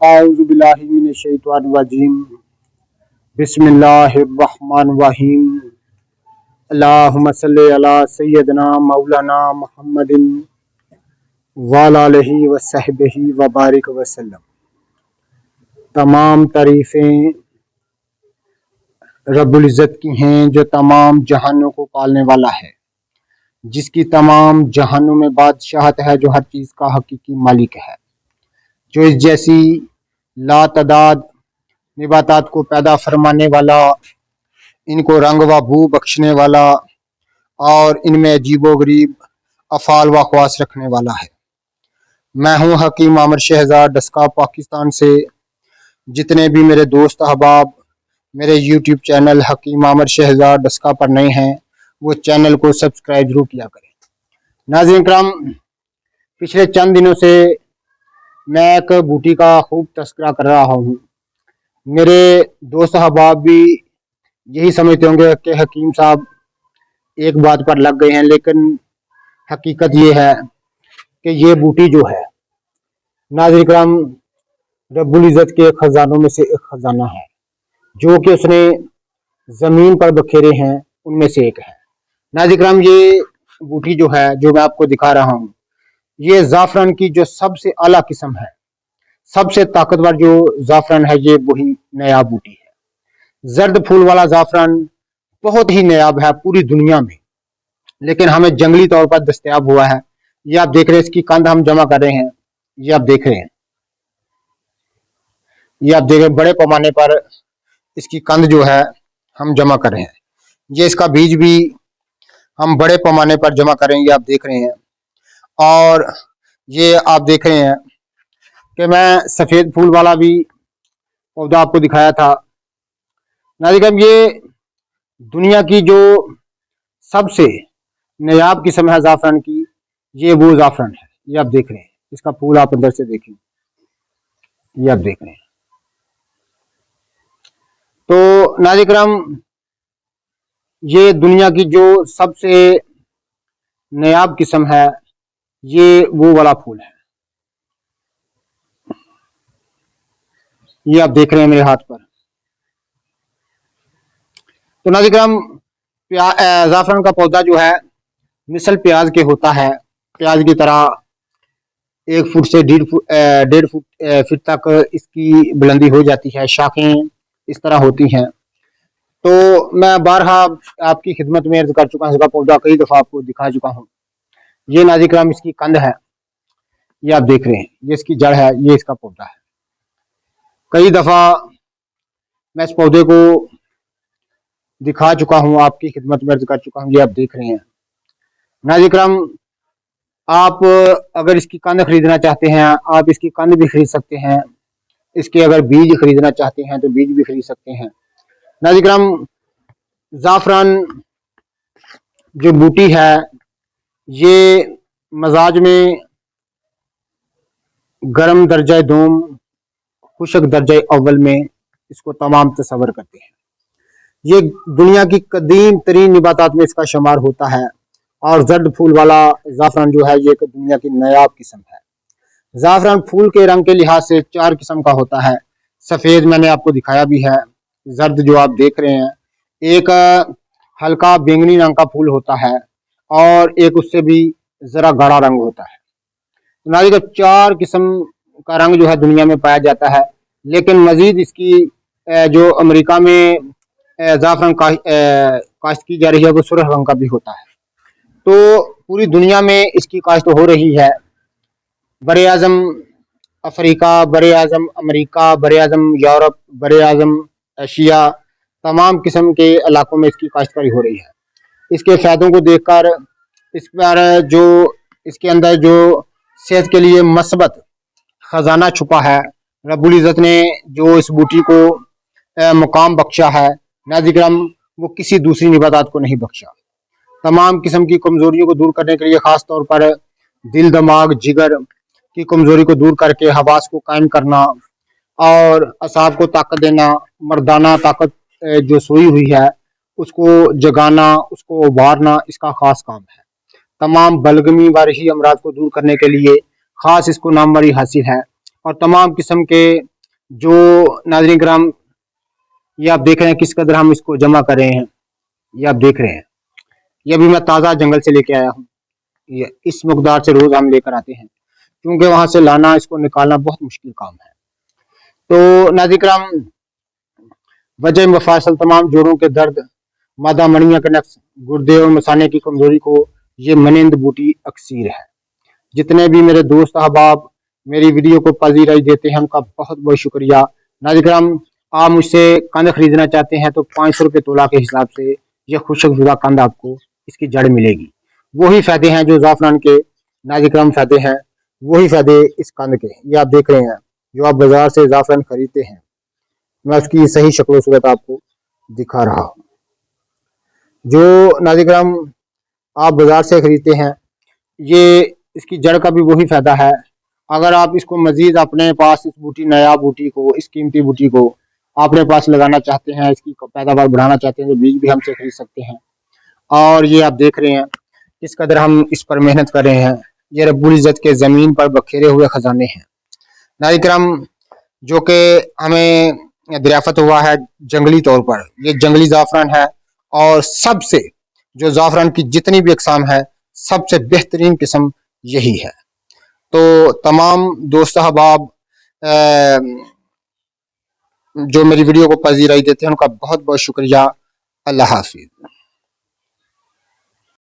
औज़ु बिल्लाहि मिनश शैतानिर रजीम। बिस्मिल्लाहिर रहमानिर रहीम। अल्लाहुम्मा सल्लि अला सय्यिदना मौलाना मुहम्मदिन व अला आलिहि व सहबिहि व बारिक वसल्लम। तमाम तारीफ़ें रब्बुल इज़्ज़त की हैं जो तमाम जहानों को पालने वाला है, जिसकी तमाम जहानों में बादशाहत है, जो हर चीज़ का हकीकी मालिक है, जो इस जैसी लातदाद निबातात को पैदा फरमाने वाला, इनको रंग व बू बख्शने वाला और इनमें अजीबो गरीब अफ़ाल व ख़वास रखने वाला है। मैं हूँ हकीम आमिर शहज़ाद डस्का पाकिस्तान से। जितने भी मेरे दोस्त अहबाब मेरे यूट्यूब चैनल हकीम आमिर शहज़ाद डस्का पर नए हैं, वो चैनल को सब्सक्राइब जरूर किया करें। नाज़रीन इकराम, पिछले चंद दिनों से मैं एक बूटी का खूब तस्करा कर रहा हूँ। मेरे दोस्त अहबाब भी यही समझते होंगे कि हकीम साहब एक बात पर लग गए हैं, लेकिन हकीकत ये है कि ये बूटी जो है नाज़रीन इकराम रब्बुल इज़्ज़त के खजानों में से एक खजाना है, जो कि उसने जमीन पर बखेरे हैं, उनमें से एक है। नाज़रीन इकराम, ये बूटी जो है, जो मैं आपको दिखा रहा हूँ, ये जाफरान की जो सबसे आला किस्म है, सबसे ताकतवर जो जाफरान है, ये वही नायाब बूटी है। जर्द फूल वाला जाफरान बहुत ही नायाब है पूरी दुनिया में, लेकिन हमें जंगली तौर पर दस्तयाब हुआ है। ये आप देख रहे हैं, इसकी कंद हम जमा कर रहे हैं। ये आप देख रहे हैं, ये आप देख रहे हैं, बड़े पैमाने पर इसकी कंद जो है हम जमा कर रहे हैं। ये इसका बीज भी हम बड़े पैमाने पर जमा कर रहे हैं, ये आप देख रहे हैं। और ये आप देख रहे हैं कि मैं सफ़ेद फूल वाला भी पौधा आपको दिखाया था। नाज़रीन, ये दुनिया की जो सबसे नायाब किस्म है जाफरान की, ये वो जाफरान है। ये आप देख रहे हैं, इसका फूल आप अंदर से देखें, ये आप देख रहे हैं। तो नाज़रीन करम, ये दुनिया की जो सबसे नायाब किस्म है, ये वो वाला फूल है। ये आप देख रहे हैं मेरे हाथ पर। तो नाज़रीन करम, जाफरान का पौधा जो है मिसल प्याज के होता है। प्याज की तरह 1 फुट से 1.5 फुट तक इसकी बुलंदी हो जाती है, शाखें इस तरह होती हैं। तो मैं बारहा आपकी खिदमत में अर्ज कर चुका हूँ, इसका पौधा कई दफ़ा आपको दिखा चुका हूँ। ये नाज़रीन करम इसकी कंद है, ये आप देख रहे हैं, ये इसकी जड़ है, ये इसका पौधा है। कई दफ़ा मैं इस पौधे को दिखा चुका हूँ, आपकी खिदमत में अर्ज कर चुका हूँ, ये आप देख रहे हैं। नाज़रीन करम, आप अगर इसकी कंद खरीदना चाहते हैं, आप इसकी कंद भी खरीद सकते हैं। इसके अगर बीज खरीदना चाहते हैं तो बीज भी खरीद सकते हैं। नाज़रीन करम, जाफरान जो बूटी है, ये मजाज में गर्म दर्जा दूम, खुशक दर्जा अव्वल में इसको तमाम तस्वर करते हैं। ये दुनिया की कदीम तरीन निबातात में इसका शुमार होता है। और जर्द फूल वाला जाफरान जो है, ये एक दुनिया की नायाब किस्म है। जाफरान फूल के रंग के लिहाज से 4 किस्म का होता है। सफ़ेद मैंने आपको दिखाया भी है, जर्द जो आप देख रहे हैं, एक हल्का बैंगनी रंग का फूल होता है, और एक उससे भी ज़रा गाढ़ा रंग होता है। तो नाज़रीन, 4 किस्म का रंग जो है दुनिया में पाया जाता है। लेकिन मजीद इसकी जो अमेरिका में जाफरान काश्त की जा रही है, वो सुर्ख रंग का भी होता है। तो पूरी दुनिया में इसकी काश्त हो रही है। बरे आज़म अफ्रीका, बरे आज़म अमेरिका, बरे आज़म यूरोप, बरे आज़म एशिया, तमाम किस्म के इलाकों में इसकी काश्तकारी हो रही है। इसके फ़ायदों को देखकर इस पर जो इसके अंदर जो सेहत के लिए मस्बत खजाना छुपा है, रब्बुल इज़्ज़त ने जो इस बूटी को मुकाम बख्शा है, नाज़रीन करम, वो किसी दूसरी निबातात को नहीं बख्शा। तमाम किस्म की कमजोरियों को दूर करने के लिए, खास तौर पर दिल, दिमाग, जिगर की कमजोरी को दूर करके हवास को कायम करना और असाब को ताकत देना, मर्दाना ताकत जो सोई हुई है उसको जगाना, उसको उभारना, इसका खास काम है। तमाम बलगमी व रही अमराज को दूर करने के लिए खास इसको नामवरी हासिल है। और तमाम किस्म के जो नाज़रीन किराम, ये आप देख रहे हैं किस कदर हम इसको जमा कर रहे हैं। ये आप देख रहे हैं, ये भी मैं ताज़ा जंगल से लेके आया हूँ। ये इस मकदार से रोज हम लेकर आते हैं, क्योंकि वहां से लाना, इसको निकालना बहुत मुश्किल काम है। तो नाज़रीन किराम, वजह मफासल तमाम जोड़ों के दर्द, मादा मणिया के नक्स, गुर्दे और मसाने की कमजोरी को ये मनिंद बूटी अक्सीर है। जितने भी मेरे दोस्त अहबाब मेरी वीडियो को पजीराई देते हैं, उनका बहुत बहुत शुक्रिया। नाज़रीन किराम, आप मुझसे कंद खरीदना चाहते हैं तो 500 रुपये तोला के हिसाब से यह खुशकशुदा कंद आपको इसकी जड़ मिलेगी। वही फायदे हैं जो जाफरान के, नाज़रीन किराम, फायदे हैं, वही फायदे इस कंद के। ये आप देख रहे हैं, जो आप बाजार से जाफरान खरीदते हैं, मैं उसकी सही शक्ल सूरत आपको दिखा रहा हूँ। जो नाज़रीन किराम आप बाजार से खरीदते हैं, ये इसकी जड़ का भी वही फायदा है। अगर आप इसको मजीद अपने पास इस बूटी, नया बूटी को, इस कीमती बूटी को अपने पास लगाना चाहते हैं, इसकी पैदावार बढ़ाना चाहते हैं, तो बीज भी हमसे खरीद सकते हैं। और ये आप देख रहे हैं किस कदर हम इस पर मेहनत कर रहे हैं। ये रब्बुल इज़्ज़त के ज़मीन पर बखेरे हुए खजाने हैं नाज़रीन किराम, जो कि हमें दरियाफ़त हुआ है जंगली तौर पर। ये जंगली ज़ाफ़रान है, और सबसे, जो ज़ाफ़रान की जितनी भी अक़साम है, सबसे बेहतरीन किस्म यही है। तो तमाम दोस्त अहबाब जो मेरी वीडियो को पज़ीराई देते हैं, उनका बहुत बहुत शुक्रिया। अल्लाह हाफ़िज़।